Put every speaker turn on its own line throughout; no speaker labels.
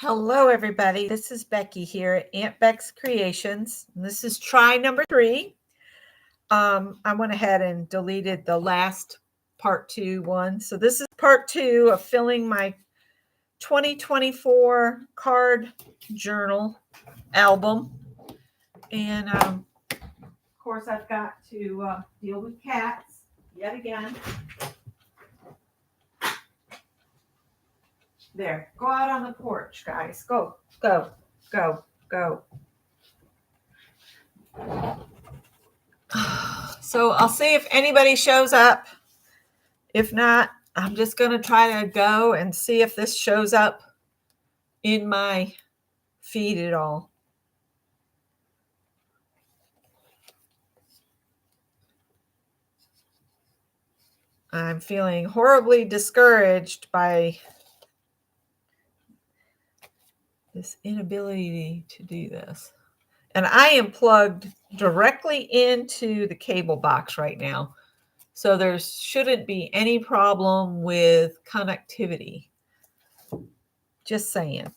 Hello, everybody. This is Becky here at Aunt Beck's Creations. And this is try number 3. I went ahead and deleted the last part 2 one. So this is part 2 of filling my 2024 card journal album. And of course, I've got to deal with cats yet again. There, go out on the porch, guys. Go, go, go, go. So I'll see if anybody shows up. If not, I'm just going to try to go and see if this shows up in my feed at all. I'm feeling horribly discouraged by this inability to do this. And I am plugged directly into the cable box right now. So there shouldn't be any problem with connectivity. Just saying.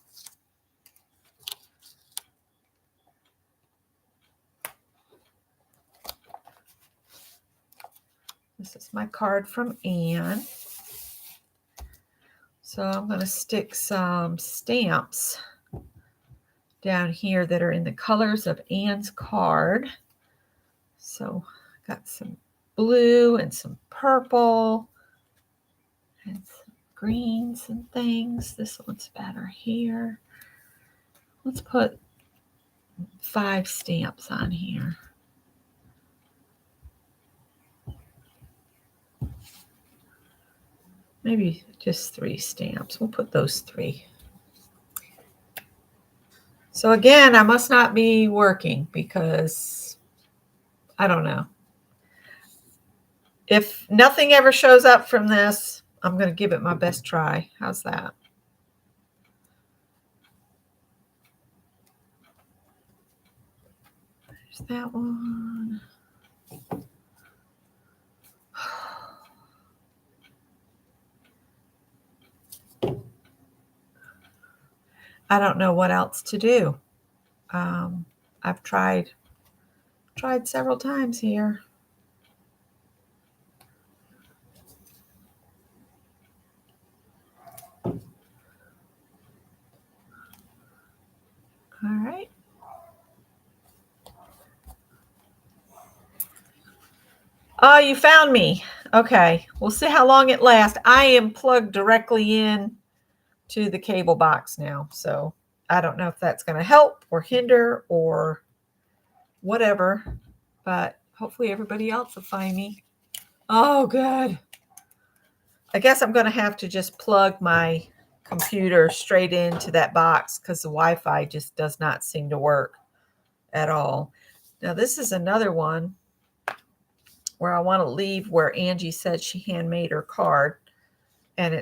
This is my card from Anne. So I'm going to stick some stamps down here that are in the colors of Anne's card. So I got some blue and some purple and some greens and things. This one's better here. Let's put 5 stamps on here. Maybe just 3 stamps. We'll put those 3. So again, I must not be working because I don't know. If nothing ever shows up from this, I'm going to give it my best try. How's that? There's that one. I don't know what else to do. I've tried several times here. All right. Oh, you found me. Okay. We'll see how long it lasts. I am plugged directly in to the cable box now. So I don't know if that's going to help or hinder or whatever, but hopefully everybody else will find me. Oh, good. I guess I'm going to have to just plug my computer straight into that box because the Wi-Fi just does not seem to work at all. Now, this is another one where I want to leave where Angie said she handmade her card. And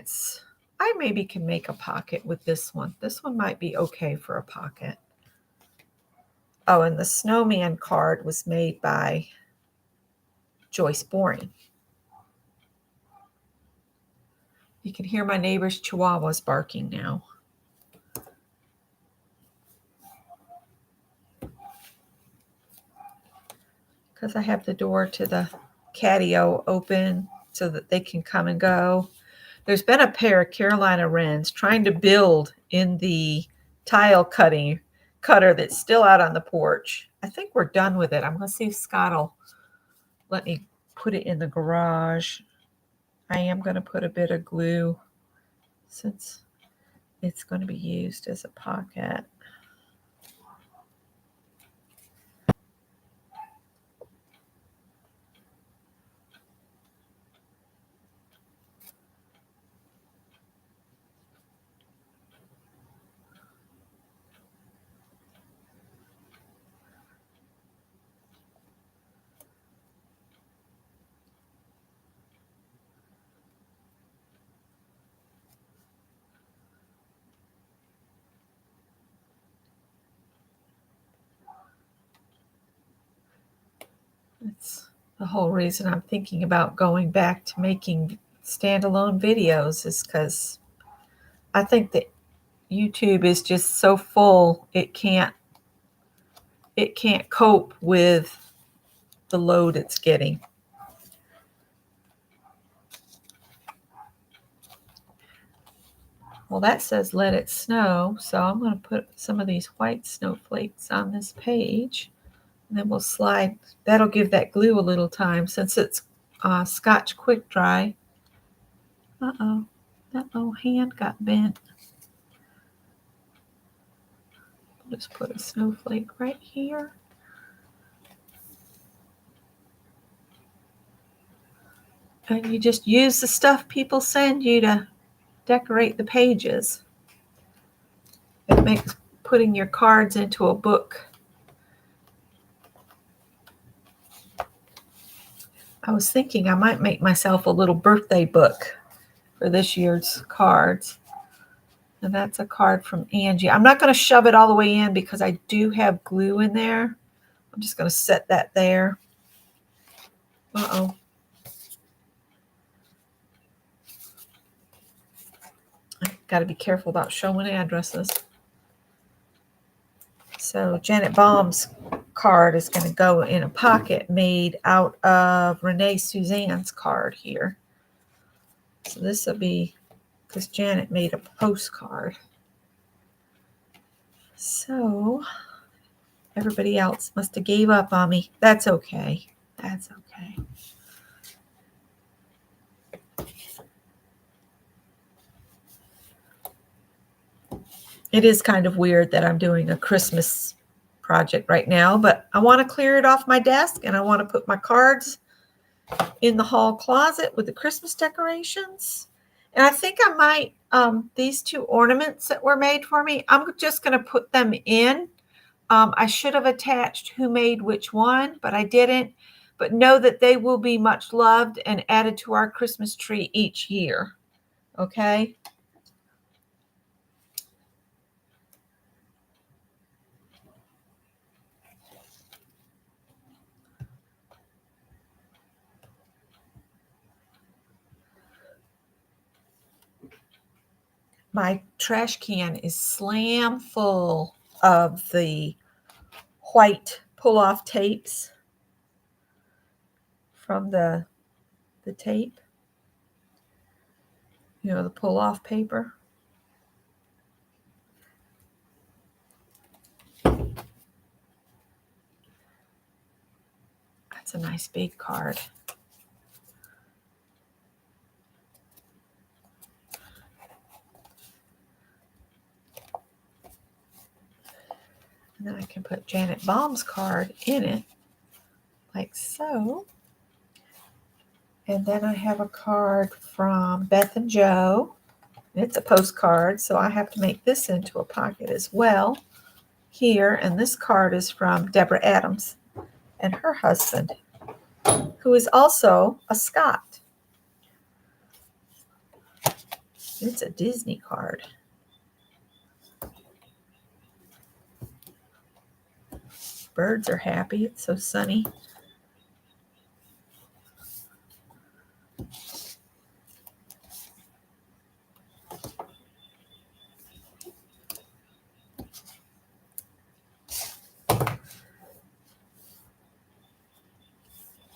I maybe can make a pocket with this one. This one might be okay for a pocket. Oh, and the snowman card was made by Joyce Boring. You can hear my neighbor's chihuahuas barking now. Because I have the door to the catio open so that they can come and go. There's been a pair of Carolina wrens trying to build in the tile cutter that's still out on the porch. I think we're done with it. I'm going to see if Scott will let me put it in the garage. I am going to put a bit of glue since it's going to be used as a pocket. That's the whole reason I'm thinking about going back to making standalone videos is because I think that YouTube is just so full, it can't cope with the load it's getting. Well, that says let it snow, so I'm going to put some of these white snowflakes on this page, and then we'll slide. That'll give that glue a little time since it's Scotch Quick Dry. Uh-oh, that little hand got bent. Let's put a snowflake right here. And you just use the stuff people send you to decorate the pages. It makes putting your cards into a book. I was thinking I might make myself a little birthday book for this year's cards. And that's a card from Angie. I'm not going to shove it all the way in because I do have glue in there. I'm just going to set that there. Uh-oh. I've got to be careful about showing addresses. So Janet Baum's card is going to go in a pocket made out of Renee Suzanne's card here. So this will be, because Janet made a postcard. So everybody else must have gave up on me. That's okay. That's okay. It is kind of weird that I'm doing a Christmas project right now, but I want to clear it off my desk and I want to put my cards in the hall closet with the Christmas decorations. And I think I might, these two ornaments that were made for me, I'm just going to put them in. I should have attached who made which one, but I didn't. But know that they will be much loved and added to our Christmas tree each year. Okay? My trash can is slam full of the white pull-off tapes from the tape. You know, the pull-off paper. That's a nice big card. And then I can put Janet Baum's card in it, like so. And then I have a card from Beth and Joe. It's a postcard, so I have to make this into a pocket as well here. And this card is from Deborah Adams and her husband, who is also a Scot. It's a Disney card. Birds are happy. It's so sunny.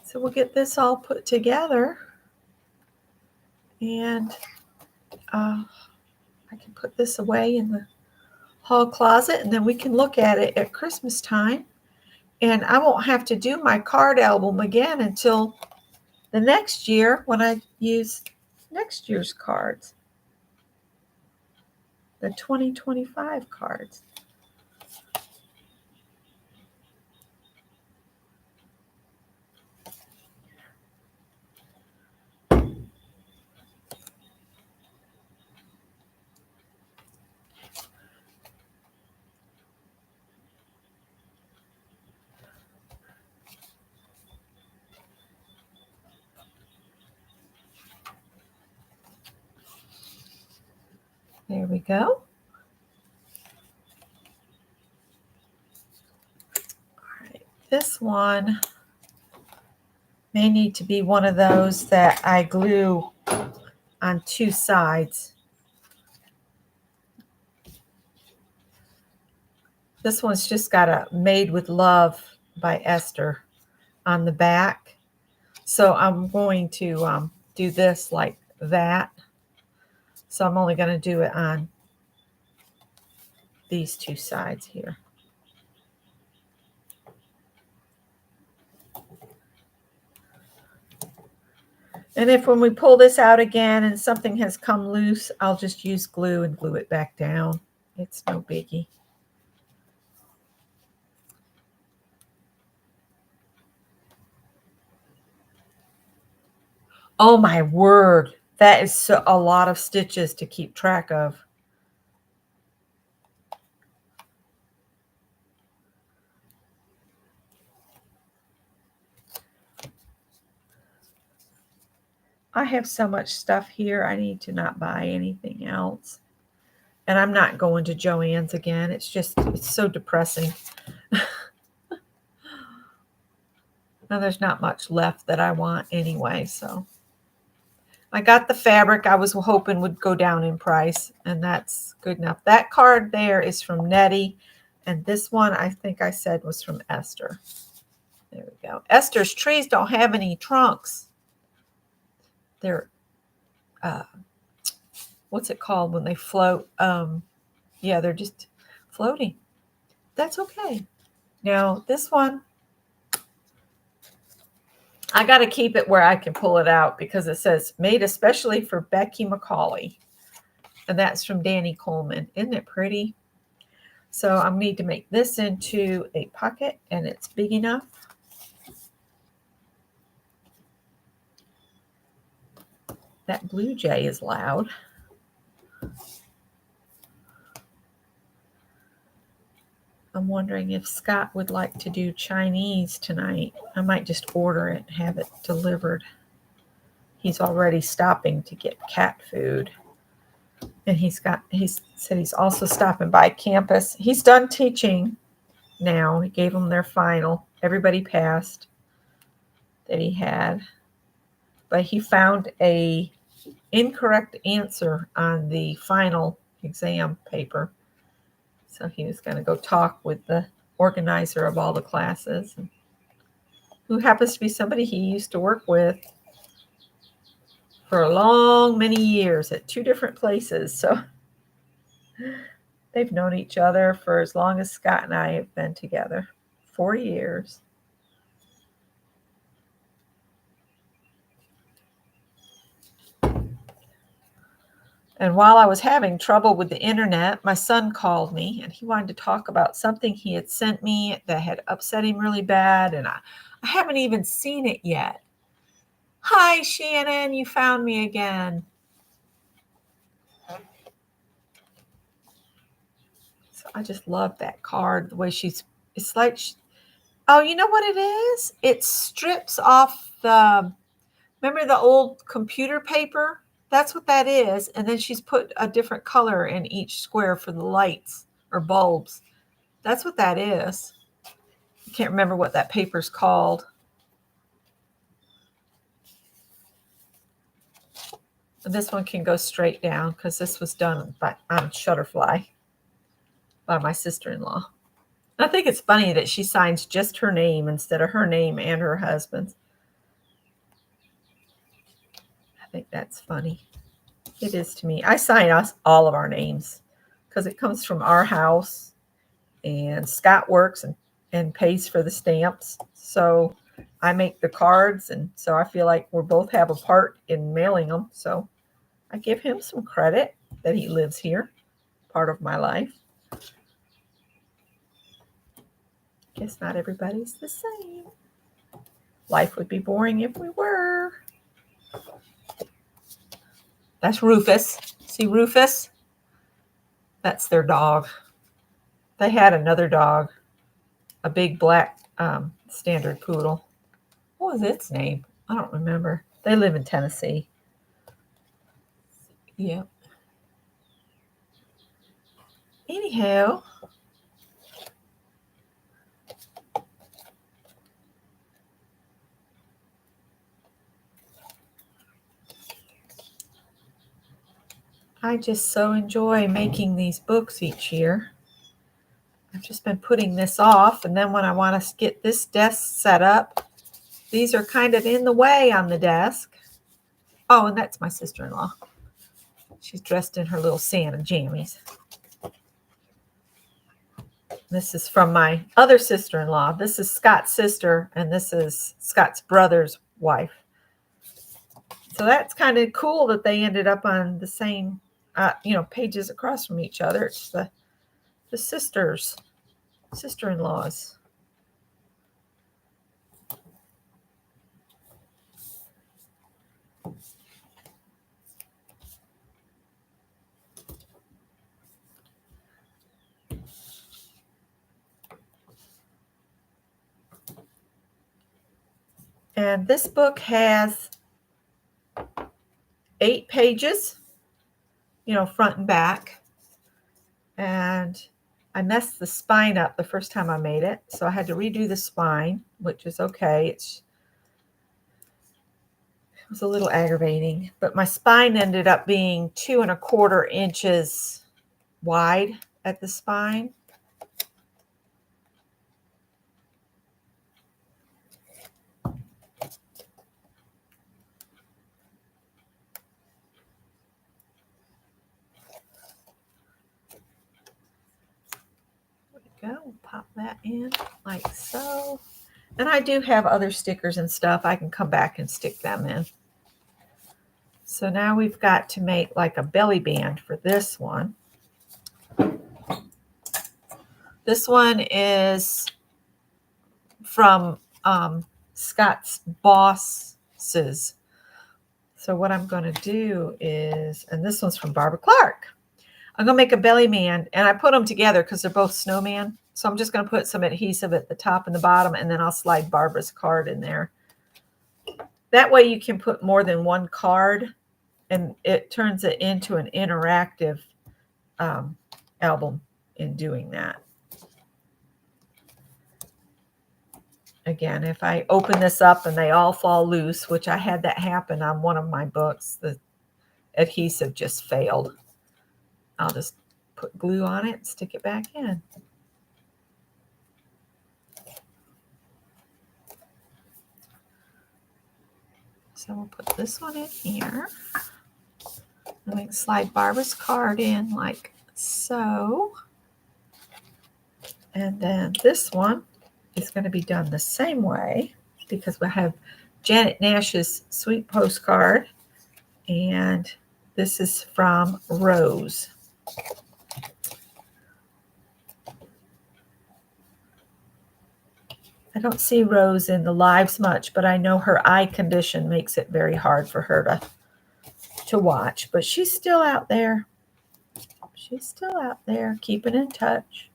So we'll get this all put together, and I can put this away in the hall closet, and then we can look at it at Christmas time. And I won't have to do my card album again until the next year when I use next year's cards, the 2025 cards. There we go. All right, this one may need to be one of those that I glue on two sides. This one's just got a Made with Love by Esther on the back. So I'm going to do this like that. So I'm only going to do it on these two sides here. And if when we pull this out again and something has come loose, I'll just use glue and glue it back down. It's no biggie. Oh my word. That is a lot of stitches to keep track of. I have so much stuff here. I need to not buy anything else. And I'm not going to Joann's again. It's so depressing. Now there's not much left that I want anyway, so. I got the fabric I was hoping would go down in price, and that's good enough. That card there is from Nettie, and this one I think I said was from Esther. There we go. Esther's trees don't have any trunks. They're, what's it called when they float? Yeah, they're just floating. That's okay. Now, this one, I got to keep it where I can pull it out because it says made especially for Becky McCauley. And that's from Danny Coleman. Isn't it pretty? So I need to make this into a pocket, and it's big enough. That blue jay is loud. I'm wondering if Scott would like to do Chinese tonight. I might just order it and have it delivered. He's already stopping to get cat food. And he said he's also stopping by campus. He's done teaching now. He gave them their final. Everybody passed that he had. But he found a incorrect answer on the final exam paper. So he was going to go talk with the organizer of all the classes, who happens to be somebody he used to work with for a long, many years at two different places. So they've known each other for as long as Scott and I have been together, 40 years. And while I was having trouble with the internet, my son called me and he wanted to talk about something he had sent me that had upset him really bad. And I haven't even seen it yet. Hi, Shannon, you found me again. So I just love that card, the way it's like, oh, you know what it is? It strips off remember the old computer paper? That's what that is. And then she's put a different color in each square for the lights or bulbs. That's what that is. I can't remember what that paper's called. And this one can go straight down because this was done on Shutterfly by my sister-in-law. I think it's funny that she signs just her name instead of her name and her husband's. I think that's funny. It is to me. I sign all of our names because it comes from our house, and Scott works and pays for the stamps. So I make the cards, and so I feel like we both have a part in mailing them. So I give him some credit that he lives here, part of my life. Guess not everybody's the same. Life would be boring if we were. That's Rufus. See Rufus? That's their dog. They had another dog, a big black standard poodle. What was its name? I don't remember. They live in Tennessee. Yeah. Anyhow. I just so enjoy making these books each year. I've just been putting this off, and then when I want to get this desk set up, these are kind of in the way on the desk. Oh, and that's my sister-in-law. She's dressed in her little Santa jammies. This is from my other sister-in-law. This is Scott's sister, and this is Scott's brother's wife. So that's kind of cool that they ended up on the same, pages across from each other. It's the sister-in-laws. And this book has 8 pages, front and back. And I messed the spine up the first time I made it, so I had to redo the spine, which is okay. It was a little aggravating, but my spine ended up being 2 1/4 inches wide at the spine. Go pop that in like so, and I do have other stickers and stuff. I can come back and stick them in. So now we've got to make like a belly band for this one. This one is from Scott's Bosses. So what I'm going to do is, and this one's from Barbara Clark. I'm going to make a belly band, and I put them together because they're both snowman. So I'm just going to put some adhesive at the top and the bottom, and then I'll slide Barbara's card in there. That way you can put more than one card, and it turns it into an interactive album in doing that. Again, if I open this up and they all fall loose, which I had that happen on one of my books, the adhesive just failed. I'll just put glue on it and stick it back in. So we'll put this one in here. And we can slide Barbara's card in like so. And then this one is going to be done the same way because we have Janet Nash's sweet postcard. And this is from Rose. I don't see Rose in the lives much, but I know her eye condition makes it very hard for her to watch. But she's still out there. She's still out there, keeping in touch.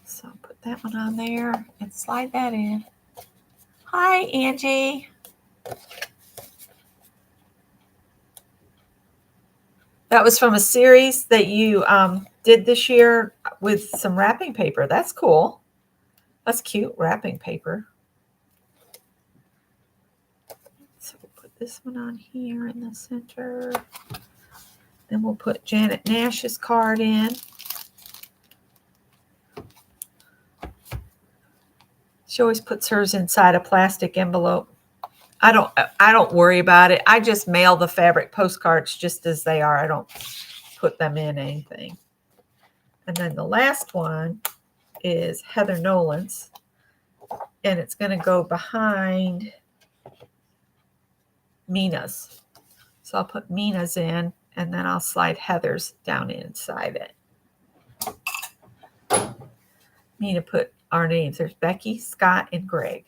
So put that one on there and slide that in. Hi, Angie. That was from a series that you did this year with some wrapping paper. That's cool. That's cute, wrapping paper. So we'll put this one on here in the center. Then we'll put Janet Nash's card in. She always puts hers inside a plastic envelope. I don't worry about it. I just mail the fabric postcards just as they are. I don't put them in anything. And then the last one is Heather Nolan's, and it's going to go behind Mina's. So I'll put Mina's in, and then I'll slide Heather's down inside it. Mina put our names. There's Becky, Scott, and Greg.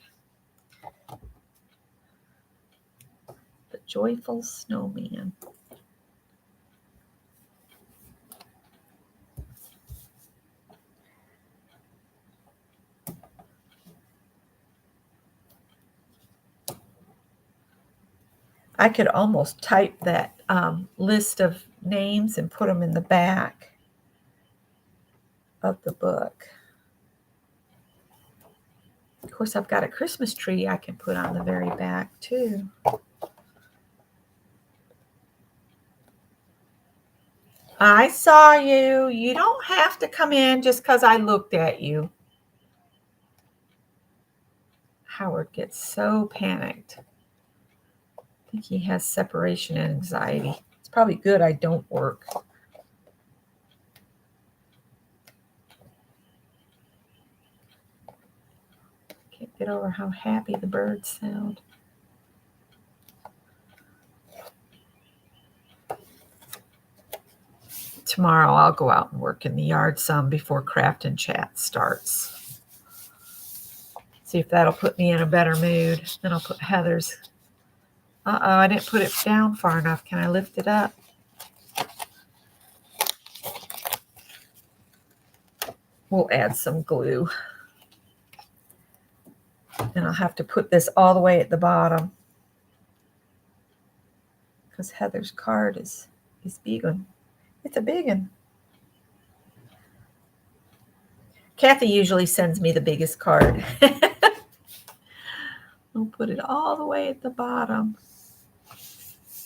The Joyful Snowman. I could almost type that list of names and put them in the back of the book. Of course, I've got a Christmas tree I can put on the very back too. I saw you. You don't have to come in just because I looked at you. Howard gets so panicked. I think he has separation anxiety. It's probably good I don't work. Can't get over how happy the birds sound. Tomorrow I'll go out and work in the yard some before Craft and Chat starts. See if that'll put me in a better mood. Then I'll put Heather's. Uh-oh, I didn't put it down far enough. Can I lift it up? We'll add some glue. And I'll have to put this all the way at the bottom because Heather's card is big one. It's a big one. Kathy usually sends me the biggest card. We'll put it all the way at the bottom.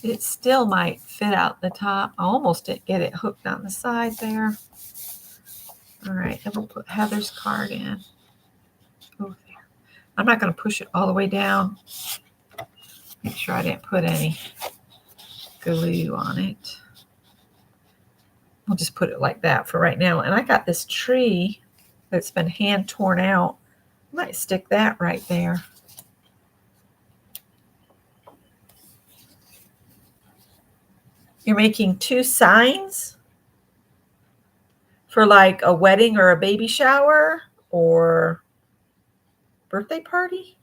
It still might fit out the top. I almost didn't get it hooked on the side there. All right, then we'll put Heather's card in. Over there. I'm not going to push it all the way down. Make sure I didn't put any glue on it. We'll just put it like that for right now. And I got this tree that's been hand torn out. I might stick that right there. You're making 2 signs for like a wedding or a baby shower or birthday party?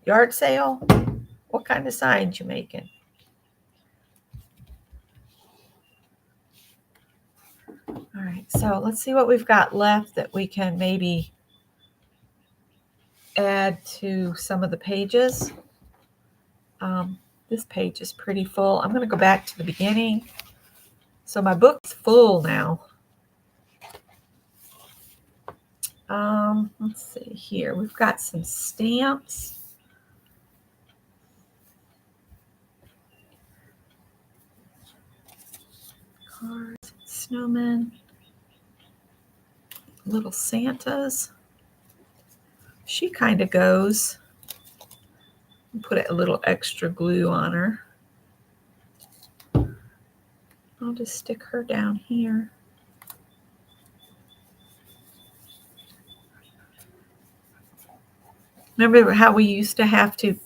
Yard sale? What kind of signs you making? All right, so let's see what we've got left that we can maybe add to some of the pages. This page is pretty full. I'm going to go back to the beginning. So my book's full now. Let's see here. We've got some stamps. Cards, snowmen, little Santas. She kind of goes. Put a little extra glue on her. I'll just stick her down here. Remember how we used to have to,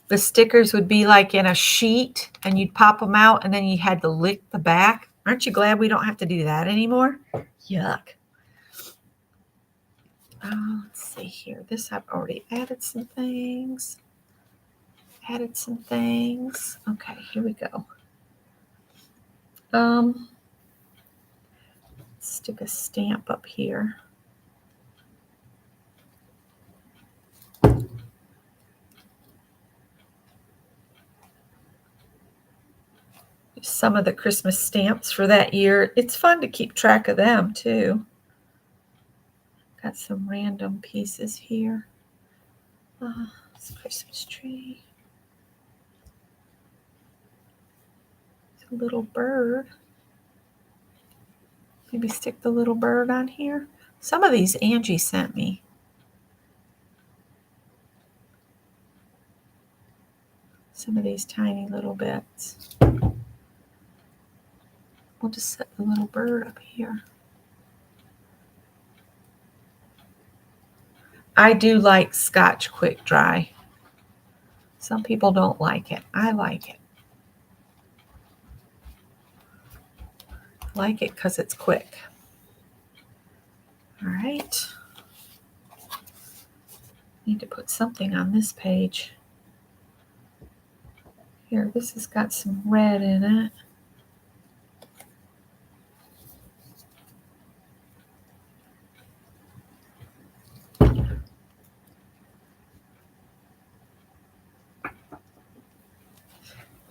the stickers would be like in a sheet and you'd pop them out and then you had to lick the back? Aren't you glad we don't have to do that anymore? Yuck. Let's see here. This I've already added some things. Okay, here we go. Stick a stamp up here. Some of the Christmas stamps for that year. It's fun to keep track of them too. Got some random pieces here. It's a Christmas tree. It's a little bird. Maybe stick the little bird on here. Some of these Angie sent me. Some of these tiny little bits. We'll just set the little bird up here. I do like Scotch Quick Dry. Some people don't like it. I like it. I like it because it's quick. All right. Need to put something on this page. Here, this has got some red in it.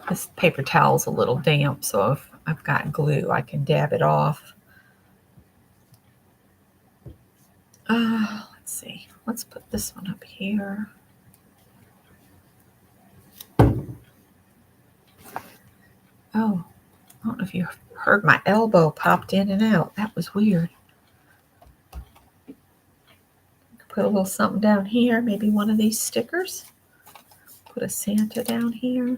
This paper towel's a little damp, so if I've got glue, I can dab it off. Let's see. Let's put this one up here. Oh, I don't know if you heard my elbow popped in and out. That was weird. Put a little something down here, maybe one of these stickers. Put a Santa down here.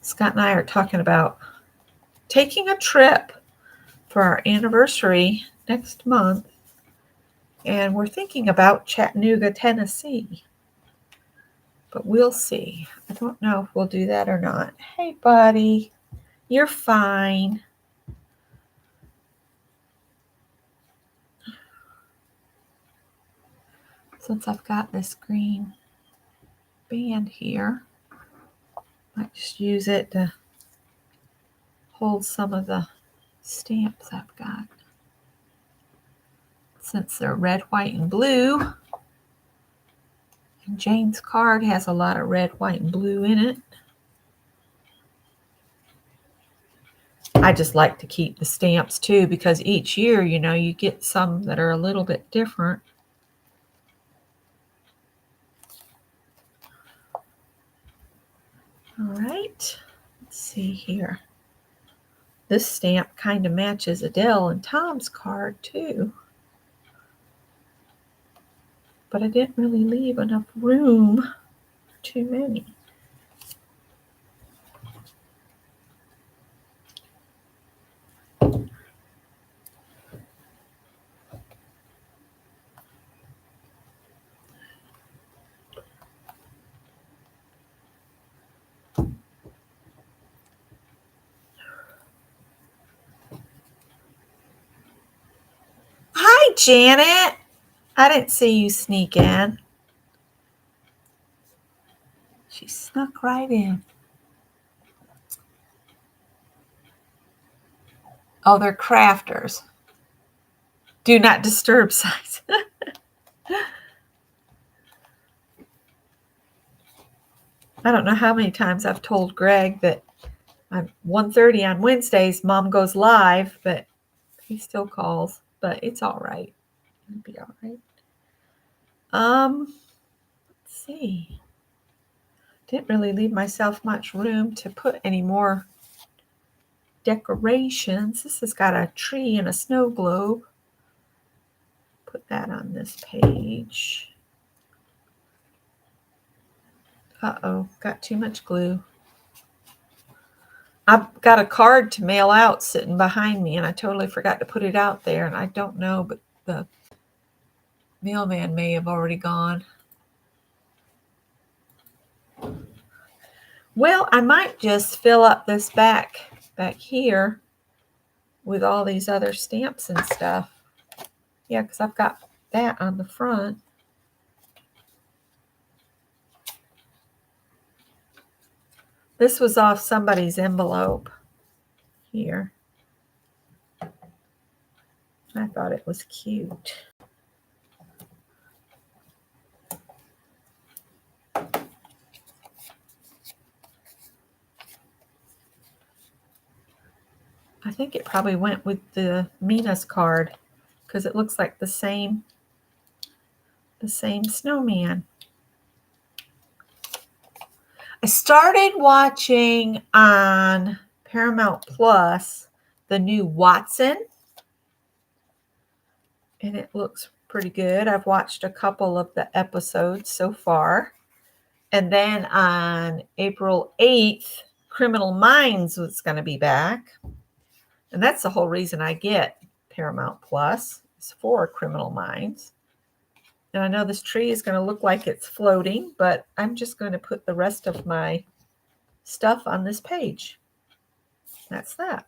Scott and I are talking about taking a trip for our anniversary next month. And we're thinking about Chattanooga, Tennessee. But we'll see. I don't know if we'll do that or not. Hey, buddy. You're fine. Since I've got this green band here, I might just use it to hold some of the stamps I've got. Since they're red, white, and blue, and Jane's card has a lot of red, white, and blue in it. I just like to keep the stamps too, because each year, you know, you get some that are a little bit different. All right, let's see here. This stamp kind of matches Adele and Tom's card too. But I didn't really leave enough room for too many. Hi, Janet. I didn't see you sneak in. She snuck right in. Oh, they're crafters. Do not disturb signs. I don't know how many times I've told Greg that I'm 1:30 on Wednesdays, Mom goes live, but he still calls. But it's all right. It'll be all right. Let's see. Didn't really leave myself much room to put any more decorations. This has got a tree and a snow globe. Put that on this page. Uh-oh, got too much glue. I've got a card to mail out sitting behind me, and I totally forgot to put it out there, and I don't know, but the mailman may have already gone. Well, I might just fill up this back here with all these other stamps and stuff. Yeah, because I've got that on the front. This was off somebody's envelope here. I thought it was cute. I think it probably went with the Mina's card because it looks like the same snowman. I started watching on Paramount Plus the new Watson, and it looks pretty good. I've watched a couple of the episodes so far. And then on April 8th, Criminal Minds was going to be back. And that's the whole reason I get Paramount Plus, is for Criminal Minds. And I know this tree is going to look like it's floating, but I'm just going to put the rest of my stuff on this page. That's that.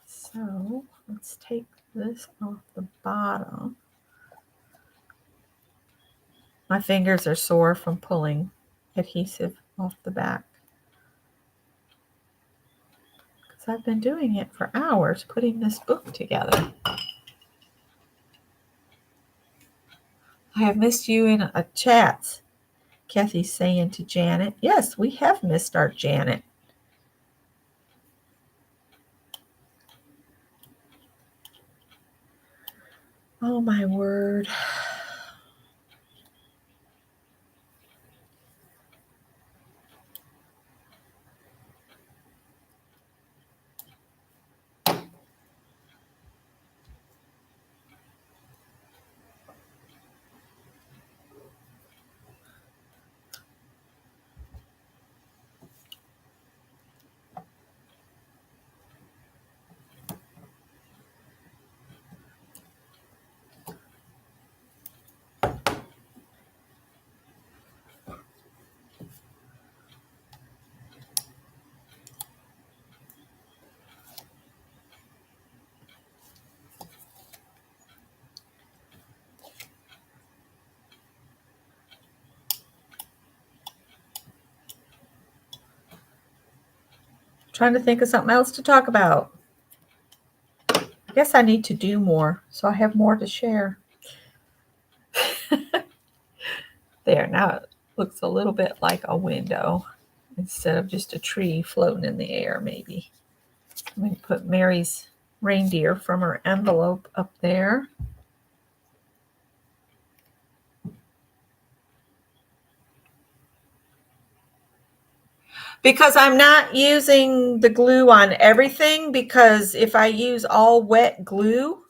So let's take this off the bottom. My fingers are sore from pulling adhesive off the back. Because I've been doing it for hours, putting this book together. I have missed you in a chat, Kathy's saying to Janet. Yes, we have missed our Janet. Oh, my word. Trying to think of something else to talk about. I guess I need to do more so I have more to share. There, now it looks a little bit like a window instead of just a tree floating in the air, maybe. I'm going to put Mary's reindeer from her envelope up there. Because I'm not using the glue on everything, because if I use all wet glue,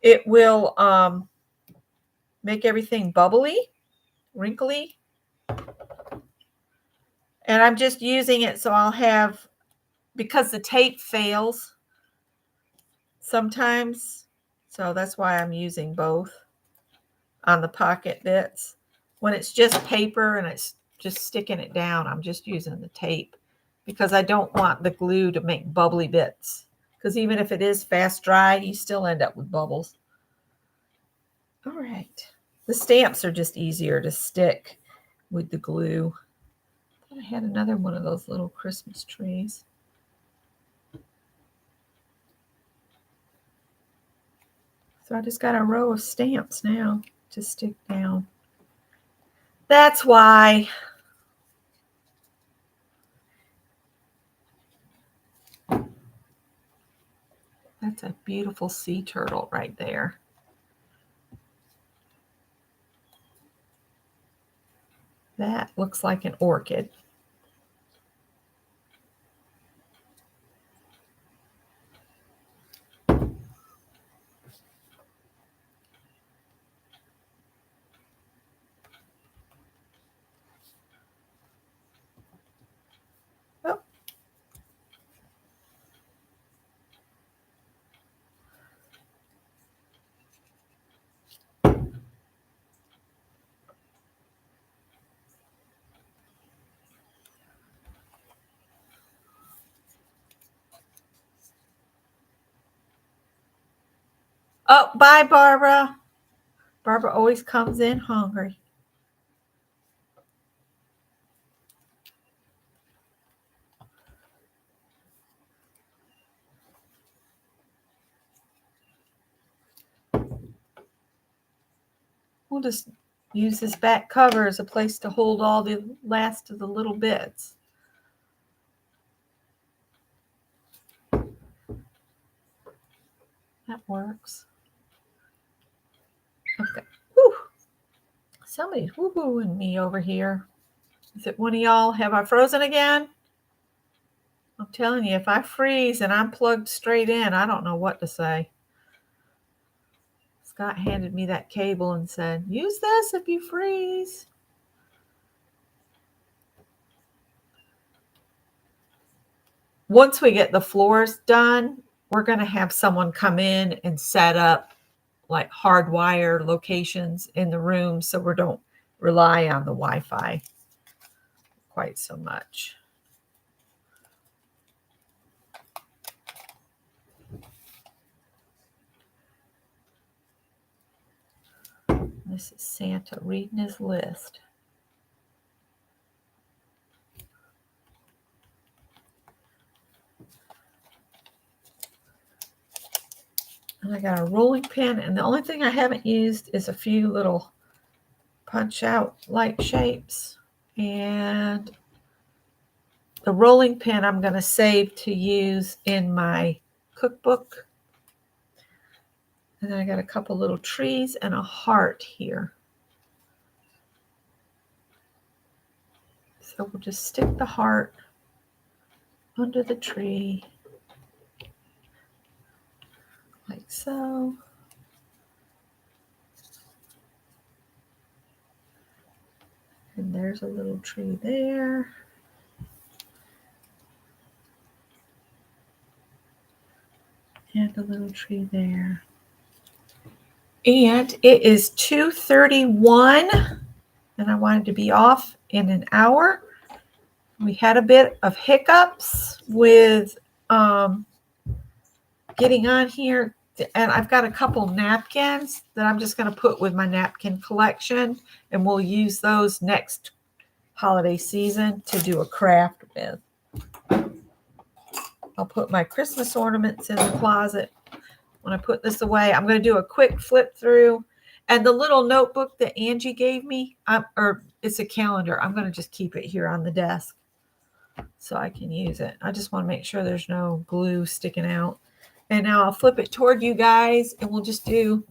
it will make everything bubbly, wrinkly. And I'm just using it so I'll have, because the tape fails sometimes, so that's why I'm using both on the pocket bits. When it's just paper and it's just sticking it down, I'm just using the tape because I don't want the glue to make bubbly bits. Because even if it is fast dry, you still end up with bubbles. All right. The stamps are just easier to stick with the glue. I had another one of those little Christmas trees. So I just got a row of stamps now to stick down. That's why. That's a beautiful sea turtle right there. That looks like an orchid. Oh. Oh, bye, Barbara. Barbara always comes in hungry. We'll just use this back cover as a place to hold all the last of the little bits. That works. Okay. Whew. Somebody's woo-hooing me over here. Is it one of y'all? Have I frozen again? I'm telling you, if I freeze and I'm plugged straight in, I don't know what to say. Scott handed me that cable and said, use this if you freeze. Once we get the floors done, we're going to have someone come in and set up like hardwire locations in the room so we don't rely on the Wi-Fi quite so much. This is Santa reading his list. And I got a rolling pin, and the only thing I haven't used is a few little punch out light shapes. And the rolling pin I'm going to save to use in my cookbook. And then I got a couple little trees and a heart here. So we'll just stick the heart under the tree like so. And there's a little tree there. And a little tree there. And it is 2:31, and I wanted to be off in an hour. We had a bit of hiccups with getting on here, and I've got a couple napkins that I'm just going to put with my napkin collection, and we'll use those next holiday season to do a craft with. I'll put my Christmas ornaments in the closet. When I put this away, I'm going to do a quick flip through. And the little notebook that Angie gave me, or it's a calendar, I'm going to just keep it here on the desk so I can use it. I just want to make sure there's no glue sticking out. And now I'll flip it toward you guys, and we'll just do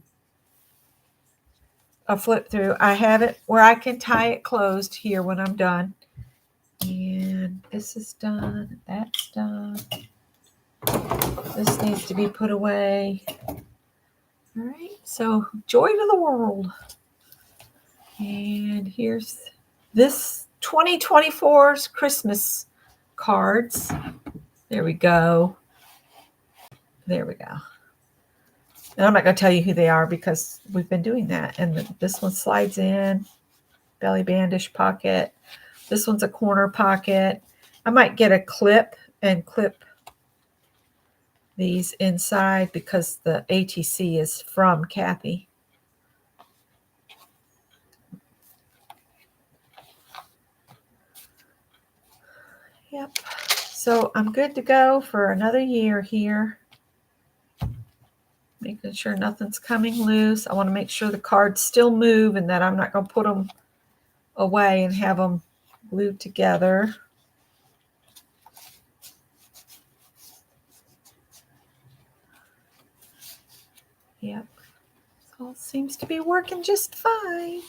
a flip through. I have it where I can tie it closed here when I'm done. And this is done. That's done. This needs to be put away. All right, so joy to the world. And here's this 2024's Christmas cards. There we go. There we go. And I'm not going to tell you who they are because we've been doing that. And this one slides in, belly bandish pocket. This one's a corner pocket. I might get a clip and clip these inside because the ATC is from Kathy. Yep. So I'm good to go for another year here. Making sure nothing's coming loose. I want to make sure the cards still move and that I'm not going to put them away and have them glued together. Yep. So all seems to be working just fine.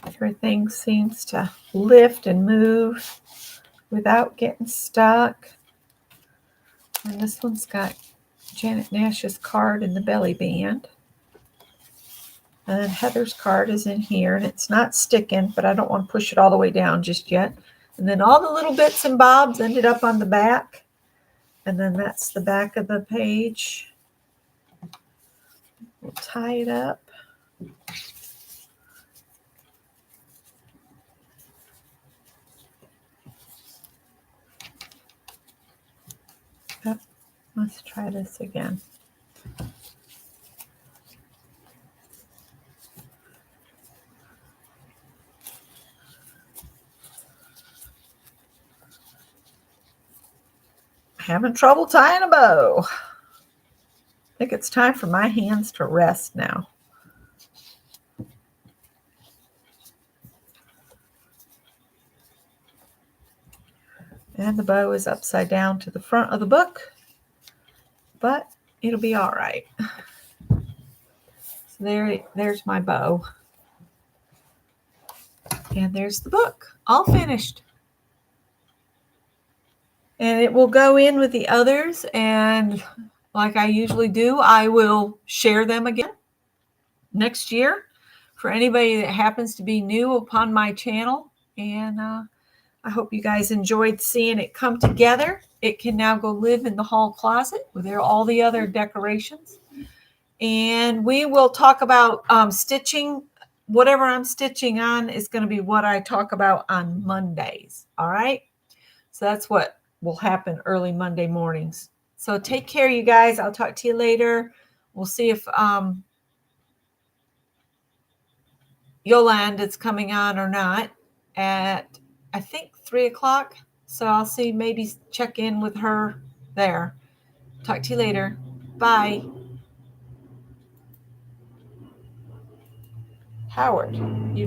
Everything seems to lift and move without getting stuck. And this one's got Janet Nash's card in the belly band. And then Heather's card is in here, and it's not sticking, but I don't want to push it all the way down just yet. And then all the little bits and bobs ended up on the back. And then that's the back of the page. We'll tie it up. Oh, let's try this again. Having trouble tying a bow. I think it's time for my hands to rest now. And the bow is upside down to the front of the book, but it'll be all right. So there's my bow. And there's the book, all finished. And it will go in with the others, and like I usually do, I will share them again next year for anybody that happens to be new upon my channel. And I hope you guys enjoyed seeing it come together. It can now go live in the hall closet with all the other decorations. And we will talk about stitching. Whatever I'm stitching on is going to be what I talk about on Mondays. All right. So that's what will happen early Monday mornings. So take care, you guys. I'll talk to you later. We'll see if Yolanda is coming on or not at I think 3 o'clock. So I'll see, maybe check in with her there. Talk to you later. Bye. Howard, you